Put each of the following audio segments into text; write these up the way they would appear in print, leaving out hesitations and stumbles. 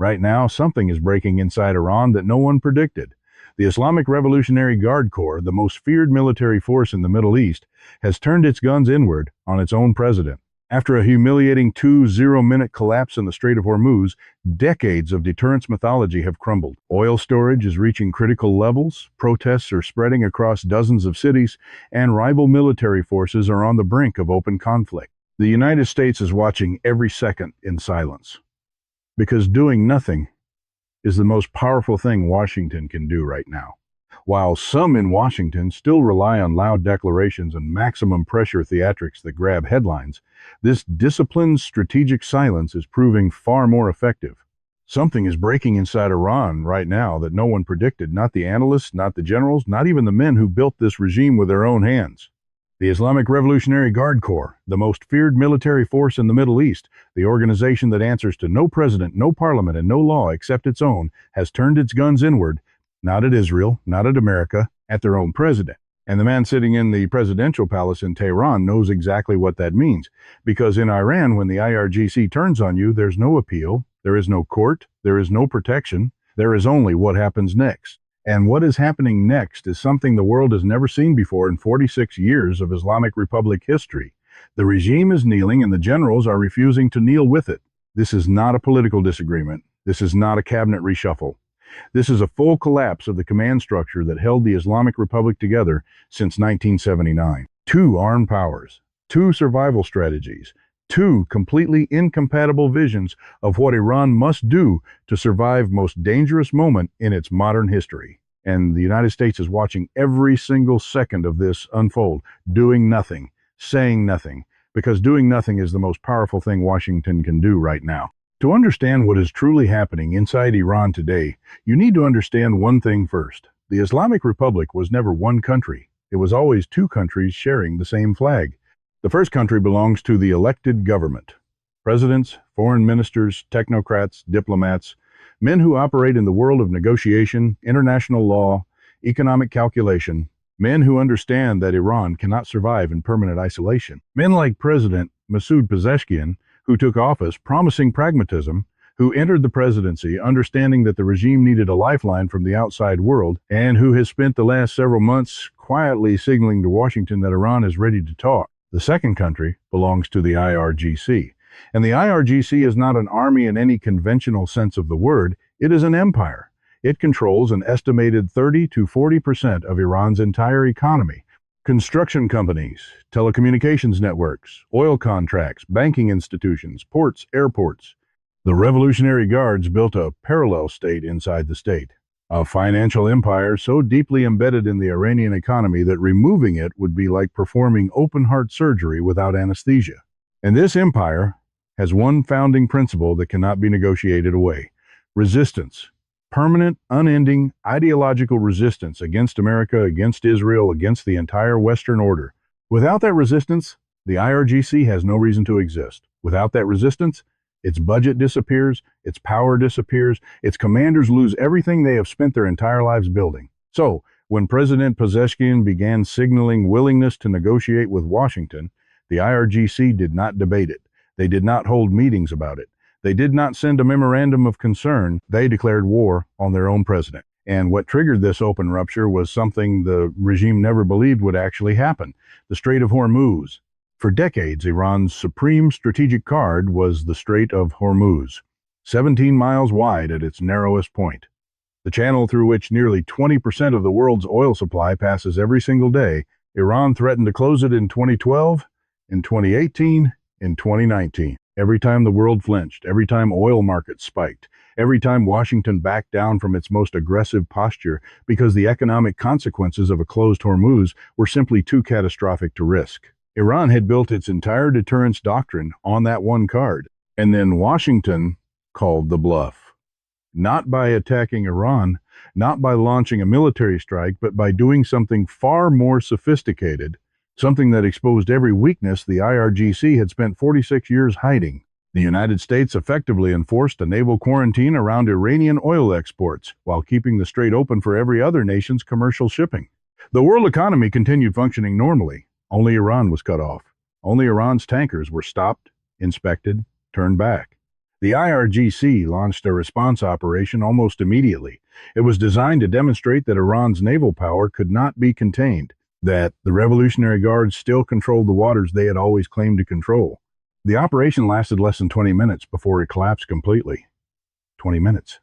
Right now, something is breaking inside Iran that no one predicted. The Islamic Revolutionary Guard Corps, the most feared military force in the Middle East, has turned its guns inward on its own president. After a humiliating 2-0-minute collapse in the Strait of Hormuz, decades of deterrence mythology have crumbled. Oil storage is reaching critical levels, protests are spreading across dozens of cities, and rival military forces are on the brink of open conflict. The United States is watching every second in silence, because doing nothing is the most powerful thing Washington can do right now. While some in Washington still rely on loud declarations and maximum pressure theatrics that grab headlines, this disciplined strategic silence is proving far more effective. Something is breaking inside Iran right now that no one predicted, not the analysts, not the generals, not even the men who built this regime with their own hands. The Islamic Revolutionary Guard Corps, the most feared military force in the Middle East, the organization that answers to no president, no parliament, and no law except its own, has turned its guns inward, not at Israel, not at America, at their own president. And the man sitting in the presidential palace in Tehran knows exactly what that means. Because in Iran, when the IRGC turns on you, there's no appeal, there is no court, there is no protection, there is only what happens next. And what is happening next is something the world has never seen before in 46 years of Islamic Republic history. The regime is kneeling and the generals are refusing to kneel with it. This is not a political disagreement. This is not a cabinet reshuffle. This is a full collapse of the command structure that held the Islamic Republic together since 1979. Two armed powers, two survival strategies, two completely incompatible visions of what Iran must do to survive most dangerous moment in its modern history. And the United States is watching every single second of this unfold, doing nothing, saying nothing, because doing nothing is the most powerful thing Washington can do right now. To understand what is truly happening inside Iran today, you need to understand one thing first. The Islamic Republic was never one country. It was always two countries sharing the same flag. The first country belongs to the elected government. Presidents, foreign ministers, technocrats, diplomats, men who operate in the world of negotiation, international law, economic calculation, men who understand that Iran cannot survive in permanent isolation. Men like President Masoud Pezeshkian, who took office promising pragmatism, who entered the presidency understanding that the regime needed a lifeline from the outside world, and who has spent the last several months quietly signaling to Washington that Iran is ready to talk. The second country belongs to the IRGC. And the IRGC is not an army in any conventional sense of the word, it is an empire. It controls an estimated 30 to 40% of Iran's entire economy. Construction companies, telecommunications networks, oil contracts, banking institutions, ports, airports. The Revolutionary Guards built a parallel state inside the state. A financial empire so deeply embedded in the Iranian economy that removing it would be like performing open-heart surgery without anesthesia. And this empire has one founding principle that cannot be negotiated away: resistance. Permanent, unending, ideological resistance against America, against Israel, against the entire Western order. Without that resistance, the IRGC has no reason to exist. Without that resistance, its budget disappears, its power disappears, its commanders lose everything they have spent their entire lives building. So, when President Pezeshkian began signaling willingness to negotiate with Washington, the IRGC did not debate it. They did not hold meetings about it. They did not send a memorandum of concern. They declared war on their own president. And what triggered this open rupture was something the regime never believed would actually happen: the Strait of Hormuz. For decades, Iran's supreme strategic card was the Strait of Hormuz, 17 miles wide at its narrowest point. The channel through which nearly 20% of the world's oil supply passes every single day. Iran threatened to close it in 2012, in 2018, in 2019. Every time the world flinched, every time oil markets spiked, every time Washington backed down from its most aggressive posture because the economic consequences of a closed Hormuz were simply too catastrophic to risk. Iran had built its entire deterrence doctrine on that one card, and then Washington called the bluff. Not by attacking Iran, not by launching a military strike, but by doing something far more sophisticated, something that exposed every weakness the IRGC had spent 46 years hiding. The United States effectively enforced a naval quarantine around Iranian oil exports, while keeping the strait open for every other nation's commercial shipping. The world economy continued functioning normally. Only Iran was cut off. Only Iran's tankers were stopped, inspected, turned back. The IRGC launched a response operation almost immediately. It was designed to demonstrate that Iran's naval power could not be contained, that the Revolutionary Guards still controlled the waters they had always claimed to control. The operation lasted less than 20 minutes before it collapsed completely. 20 minutes.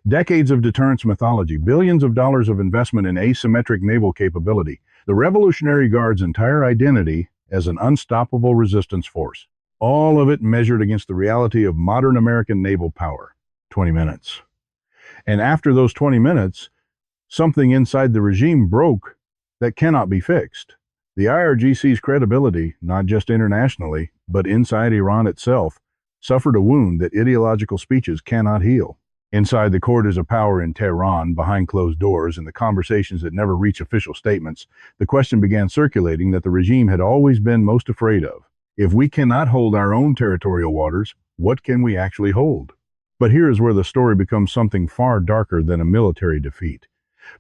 Decades of deterrence mythology, billions of dollars of investment in asymmetric naval capability, the Revolutionary Guard's entire identity as an unstoppable resistance force. All of it measured against the reality of modern American naval power. 20 minutes. And after those 20 minutes, something inside the regime broke that cannot be fixed. The IRGC's credibility, not just internationally, but inside Iran itself, suffered a wound that ideological speeches cannot heal. Inside the corridors of power in Tehran, behind closed doors, and the conversations that never reach official statements, the question began circulating that the regime had always been most afraid of. If we cannot hold our own territorial waters, what can we actually hold? But here is where the story becomes something far darker than a military defeat.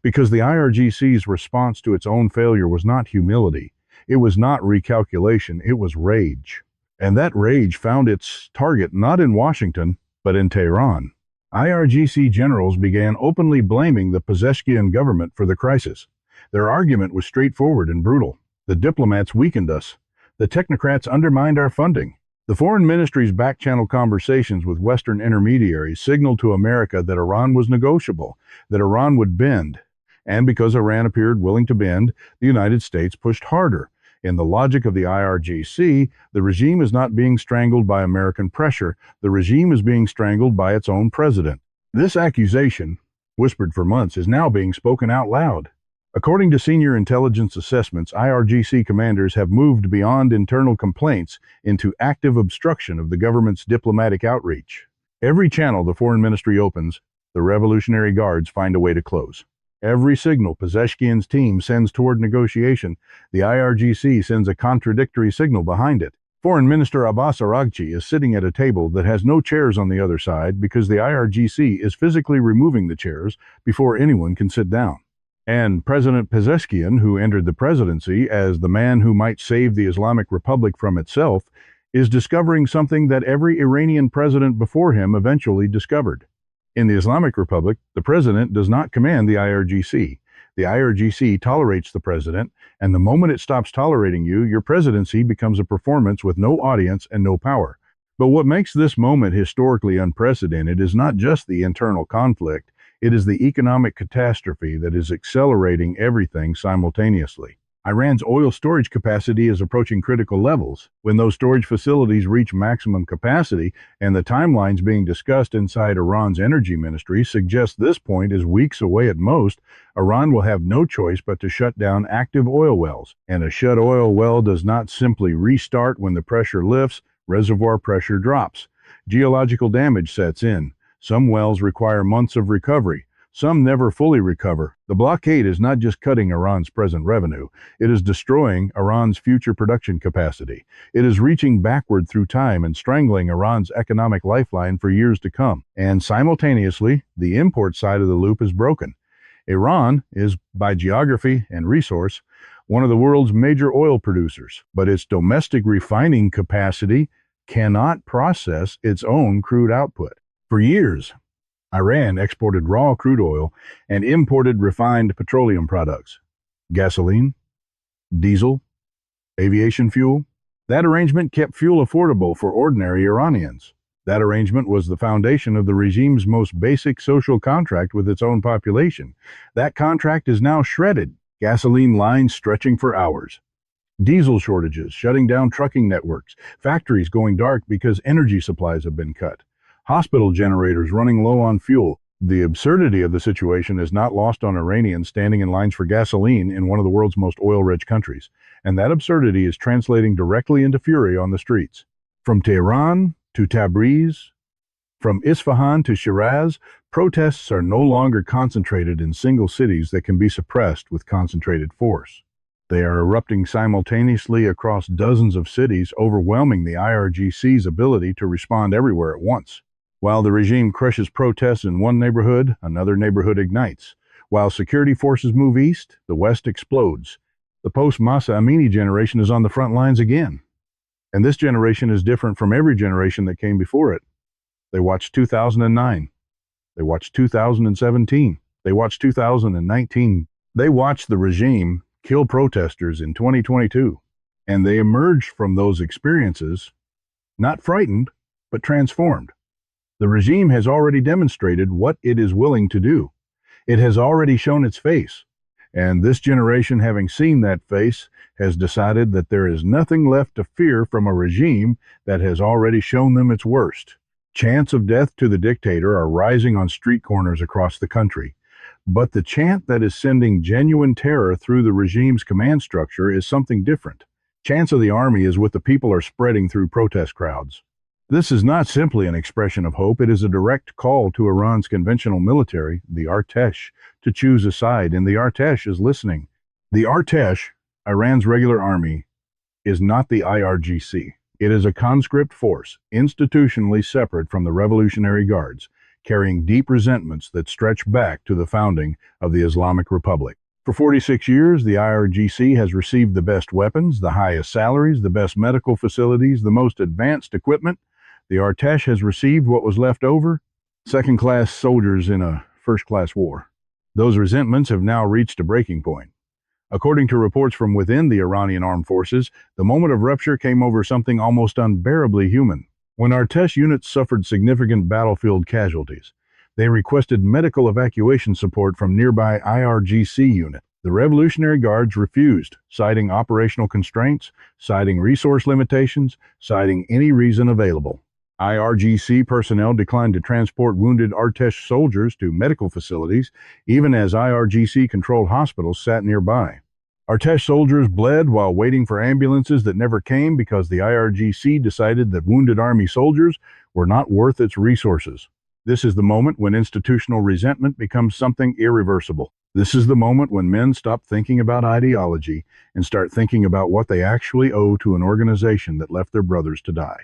Because the IRGC's response to its own failure was not humility, it was not recalculation, it was rage. And that rage found its target not in Washington, but in Tehran. IRGC generals began openly blaming the Pezeshkian government for the crisis. Their argument was straightforward and brutal. The diplomats weakened us. The technocrats undermined our funding. The foreign ministry's back-channel conversations with Western intermediaries signaled to America that Iran was negotiable, that Iran would bend. And because Iran appeared willing to bend, the United States pushed harder. In the logic of the IRGC, the regime is not being strangled by American pressure. The regime is being strangled by its own president. This accusation, whispered for months, is now being spoken out loud. According to senior intelligence assessments, IRGC commanders have moved beyond internal complaints into active obstruction of the government's diplomatic outreach. Every channel the foreign ministry opens, the Revolutionary Guards find a way to close. Every signal Pezeshkian's team sends toward negotiation, the IRGC sends a contradictory signal behind it. Foreign Minister Abbas Araghchi is sitting at a table that has no chairs on the other side because the IRGC is physically removing the chairs before anyone can sit down. And President Pezeshkian, who entered the presidency as the man who might save the Islamic Republic from itself, is discovering something that every Iranian president before him eventually discovered. In the Islamic Republic, the president does not command the IRGC. The IRGC tolerates the president, and the moment it stops tolerating you, your presidency becomes a performance with no audience and no power. But what makes this moment historically unprecedented is not just the internal conflict, it is the economic catastrophe that is accelerating everything simultaneously. Iran's oil storage capacity is approaching critical levels. When those storage facilities reach maximum capacity, and the timelines being discussed inside Iran's energy ministry suggest this point is weeks away at most, Iran will have no choice but to shut down active oil wells. And a shut oil well does not simply restart when the pressure lifts, reservoir pressure drops. Geological damage sets in. Some wells require months of recovery. Some never fully recover. The blockade is not just cutting Iran's present revenue, it is destroying Iran's future production capacity. It is reaching backward through time and strangling Iran's economic lifeline for years to come. And simultaneously, the import side of the loop is broken. Iran is, by geography and resource, one of the world's major oil producers, but its domestic refining capacity cannot process its own crude output. For years, Iran exported raw crude oil and imported refined petroleum products, gasoline, diesel, aviation fuel. That arrangement kept fuel affordable for ordinary Iranians. That arrangement was the foundation of the regime's most basic social contract with its own population. That contract is now shredded, gasoline lines stretching for hours. Diesel shortages, shutting down trucking networks, factories going dark because energy supplies have been cut. Hospital generators running low on fuel. The absurdity of the situation is not lost on Iranians standing in lines for gasoline in one of the world's most oil-rich countries. And that absurdity is translating directly into fury on the streets. From Tehran to Tabriz, from Isfahan to Shiraz, protests are no longer concentrated in single cities that can be suppressed with concentrated force. They are erupting simultaneously across dozens of cities, overwhelming the IRGC's ability to respond everywhere at once. While the regime crushes protests in one neighborhood, another neighborhood ignites. While security forces move east, the west explodes. The post-Masa Amini generation is on the front lines again. And this generation is different from every generation that came before it. They watched 2009. They watched 2017. They watched 2019. They watched the regime kill protesters in 2022. And they emerged from those experiences not frightened, but transformed. The regime has already demonstrated what it is willing to do. It has already shown its face. And this generation, having seen that face, has decided that there is nothing left to fear from a regime that has already shown them its worst. Chants of death to the dictator are rising on street corners across the country. But the chant that is sending genuine terror through the regime's command structure is something different. Chants of the army is what the people are spreading through protest crowds. This is not simply an expression of hope, it is a direct call to Iran's conventional military, the Artesh, to choose a side, and the Artesh is listening. The Artesh, Iran's regular army, is not the IRGC. It is a conscript force, institutionally separate from the Revolutionary Guards, carrying deep resentments that stretch back to the founding of the Islamic Republic. For 46 years, the IRGC has received the best weapons, the highest salaries, the best medical facilities, the most advanced equipment. The Artesh has received what was left over, second-class soldiers in a first-class war. Those resentments have now reached a breaking point. According to reports from within the Iranian armed forces, the moment of rupture came over something almost unbearably human. When Artesh units suffered significant battlefield casualties, they requested medical evacuation support from nearby IRGC units. The Revolutionary Guards refused, citing operational constraints, citing resource limitations, citing any reason available. IRGC personnel declined to transport wounded Artesh soldiers to medical facilities, even as IRGC-controlled hospitals sat nearby. Artesh soldiers bled while waiting for ambulances that never came because the IRGC decided that wounded army soldiers were not worth its resources. This is the moment when institutional resentment becomes something irreversible. This is the moment when men stop thinking about ideology and start thinking about what they actually owe to an organization that left their brothers to die.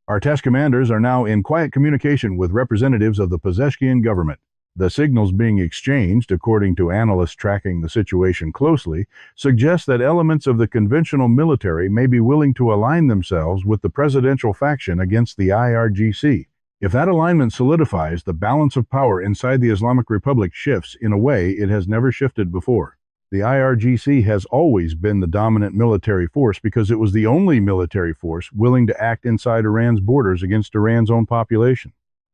Artesh commanders are now in quiet communication with representatives of the Pezeshkian government. The signals being exchanged, according to analysts tracking the situation closely, suggest that elements of the conventional military may be willing to align themselves with the presidential faction against the IRGC. If that alignment solidifies, the balance of power inside the Islamic Republic shifts in a way it has never shifted before. The IRGC has always been the dominant military force because it was the only military force willing to act inside Iran's borders against Iran's own population.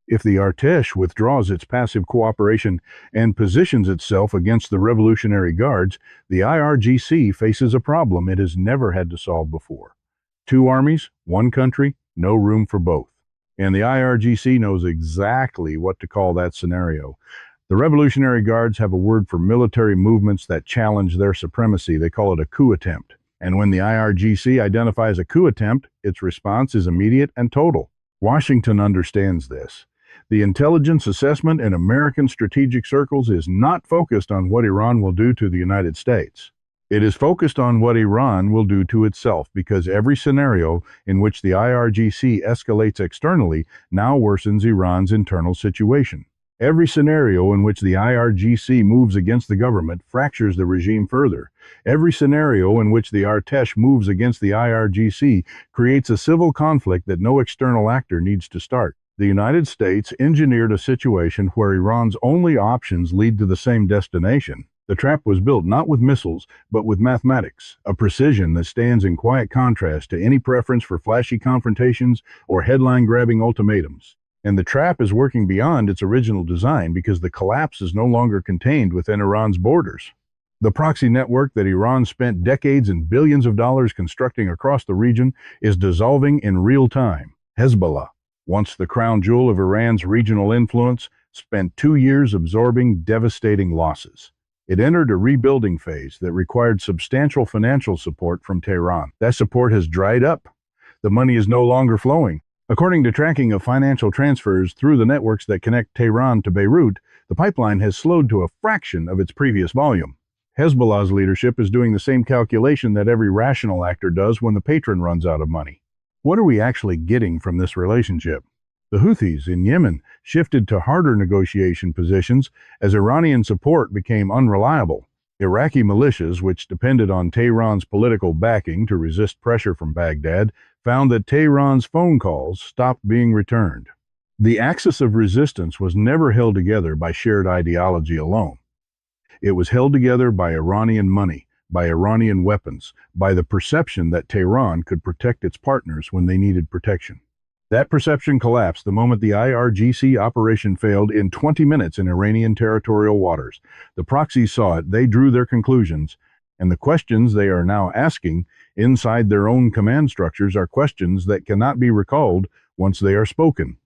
If the Artesh withdraws its passive cooperation and positions itself against the Revolutionary Guards, the IRGC faces a problem it has never had to solve before. Two armies, one country, no room for both. And the IRGC knows exactly what to call that scenario. The Revolutionary Guards have a word for military movements that challenge their supremacy. They call it a coup attempt. And when the IRGC identifies a coup attempt, its response is immediate and total. Washington understands this. The intelligence assessment in American strategic circles is not focused on what Iran will do to the United States. It is focused on what Iran will do to itself, because every scenario in which the IRGC escalates externally now worsens Iran's internal situation. Every scenario in which the IRGC moves against the government fractures the regime further. Every scenario in which the Artesh moves against the IRGC creates a civil conflict that no external actor needs to start. The United States engineered a situation where Iran's only options lead to the same destination. The trap was built not with missiles, but with mathematics, a precision that stands in quiet contrast to any preference for flashy confrontations or headline-grabbing ultimatums. And the trap is working beyond its original design because the collapse is no longer contained within Iran's borders. The proxy network that Iran spent decades and billions of dollars constructing across the region is dissolving in real time. Hezbollah, once the crown jewel of Iran's regional influence, spent 2 years absorbing devastating losses. It entered a rebuilding phase that required substantial financial support from Tehran. That support has dried up. The money is no longer flowing. According to tracking of financial transfers through the networks that connect Tehran to Beirut, the pipeline has slowed to a fraction of its previous volume. Hezbollah's leadership is doing the same calculation that every rational actor does when the patron runs out of money. What are we actually getting from this relationship? The Houthis in Yemen shifted to harder negotiation positions as Iranian support became unreliable. Iraqi militias, which depended on Tehran's political backing to resist pressure from Baghdad, found that Tehran's phone calls stopped being returned. The axis of resistance was never held together by shared ideology alone. It was held together by Iranian money, by Iranian weapons, by the perception that Tehran could protect its partners when they needed protection. That perception collapsed the moment the IRGC operation failed in 20 minutes in Iranian territorial waters. The proxies saw it, they drew their conclusions, and the questions they are now asking inside their own command structures are questions that cannot be recalled once they are spoken.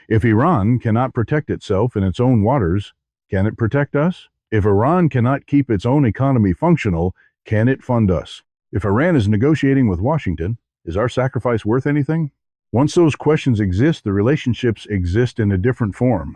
If Iran cannot protect itself in its own waters, can it protect us? If Iran cannot keep its own economy functional, can it fund us? If Iran is negotiating with Washington, is our sacrifice worth anything? Once those questions exist, the relationships exist in a different form.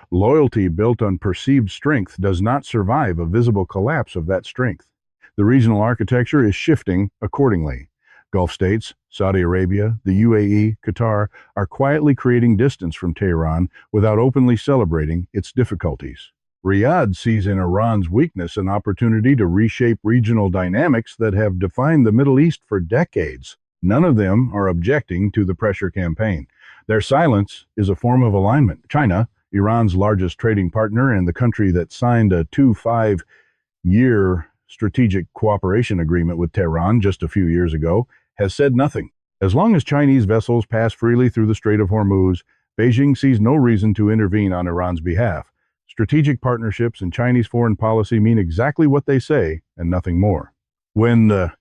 Loyalty built on perceived strength does not survive a visible collapse of that strength. The regional architecture is shifting accordingly. Gulf states, Saudi Arabia, the UAE, Qatar are quietly creating distance from Tehran without openly celebrating its difficulties. Riyadh sees in Iran's weakness an opportunity to reshape regional dynamics that have defined the Middle East for decades. None of them are objecting to the pressure campaign. Their silence is a form of alignment. China, Iran's largest trading partner and the country that signed a 5-year strategic cooperation agreement with Tehran just a few years ago, has said nothing. As long as Chinese vessels pass freely through the Strait of Hormuz, Beijing sees no reason to intervene on Iran's behalf. Strategic partnerships and Chinese foreign policy mean exactly what they say and nothing more. When the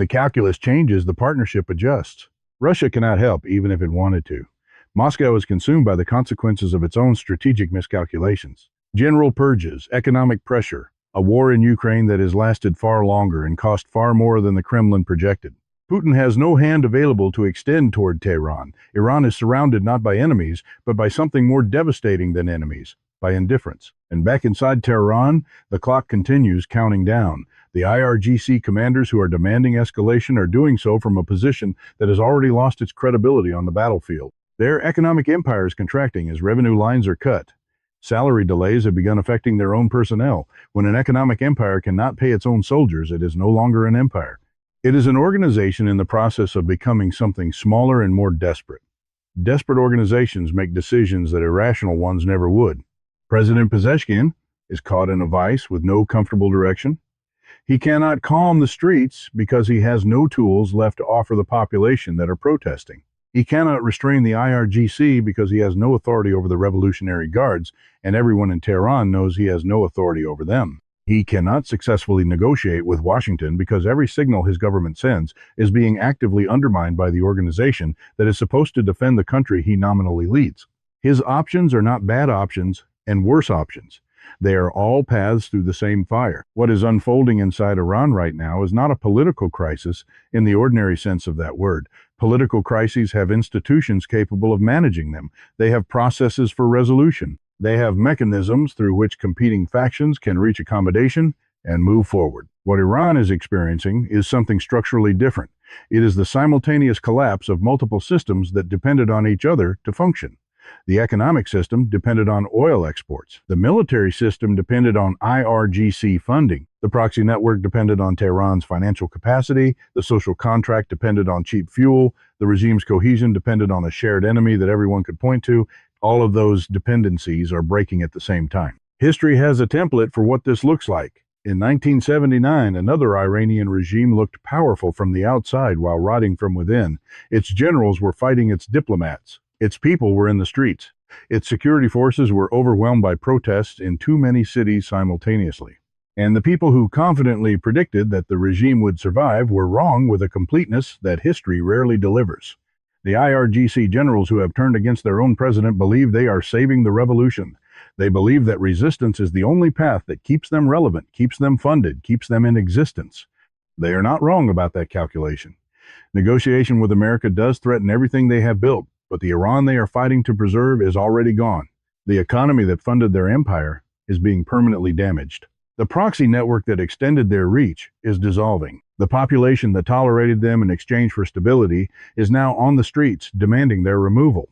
calculus changes, the partnership adjusts. Russia cannot help, even if it wanted to. Moscow is consumed by the consequences of its own strategic miscalculations. General purges, economic pressure, a war in Ukraine that has lasted far longer and cost far more than the Kremlin projected. Putin has no hand available to extend toward Tehran. Iran is surrounded not by enemies, but by something more devastating than enemies, by indifference. And back inside Tehran, the clock continues counting down. The IRGC commanders who are demanding escalation are doing so from a position that has already lost its credibility on the battlefield. Their economic empire is contracting as revenue lines are cut. Salary delays have begun affecting their own personnel. When an economic empire cannot pay its own soldiers, it is no longer an empire. It is an organization in the process of becoming something smaller and more desperate. Desperate organizations make decisions that irrational ones never would. President Pezeshkian is caught in a vice with no comfortable direction. He cannot calm the streets because he has no tools left to offer the population that are protesting. He cannot restrain the IRGC because he has no authority over the Revolutionary Guards, and everyone in Tehran knows he has no authority over them. He cannot successfully negotiate with Washington because every signal his government sends is being actively undermined by the organization that is supposed to defend the country he nominally leads. His options are not bad options and worse options. They are all paths through the same fire. What is unfolding inside Iran right now is not a political crisis in the ordinary sense of that word. Political crises have institutions capable of managing them. They have processes for resolution. They have mechanisms through which competing factions can reach accommodation and move forward. What Iran is experiencing is something structurally different. It is the simultaneous collapse of multiple systems that depended on each other to function. The economic system depended on oil exports. The military system depended on IRGC funding. The proxy network depended on Tehran's financial capacity. The social contract depended on cheap fuel. The regime's cohesion depended on a shared enemy that everyone could point to. All of those dependencies are breaking at the same time. History has a template for what this looks like. In 1979, another Iranian regime looked powerful from the outside while rotting from within. Its generals were fighting its diplomats. Its people were in the streets. Its security forces were overwhelmed by protests in too many cities simultaneously. And the people who confidently predicted that the regime would survive were wrong with a completeness that history rarely delivers. The IRGC generals who have turned against their own president believe they are saving the revolution. They believe that resistance is the only path that keeps them relevant, keeps them funded, keeps them in existence. They are not wrong about that calculation. Negotiation with America does threaten everything they have built, but the Iran they are fighting to preserve is already gone. The economy that funded their empire is being permanently damaged. The proxy network that extended their reach is dissolving. The population that tolerated them in exchange for stability is now on the streets demanding their removal.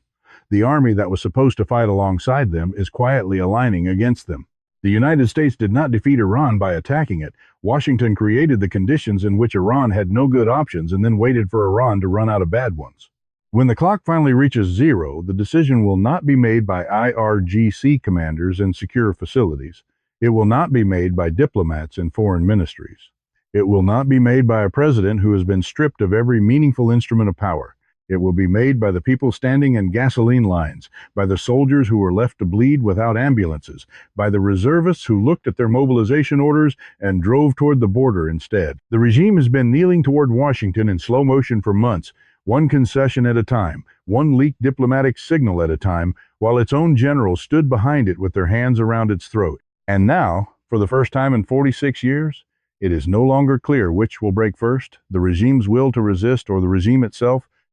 The army that was supposed to fight alongside them is quietly aligning against them. The United States did not defeat Iran by attacking it. Washington created the conditions in which Iran had no good options and then waited for Iran to run out of bad ones. When the clock finally reaches zero, the decision will not be made by IRGC commanders in secure facilities. It will not be made by diplomats in foreign ministries. It will not be made by a president who has been stripped of every meaningful instrument of power. It will be made by the people standing in gasoline lines, by the soldiers who were left to bleed without ambulances, by the reservists who looked at their mobilization orders and drove toward the border instead. The regime has been kneeling toward Washington in slow motion for months, one concession at a time, one leaked diplomatic signal at a time, while its own generals stood behind it with their hands around its throat. And now, for the first time in 46 years, it is no longer clear which will break first, the regime's will to resist or the regime itself.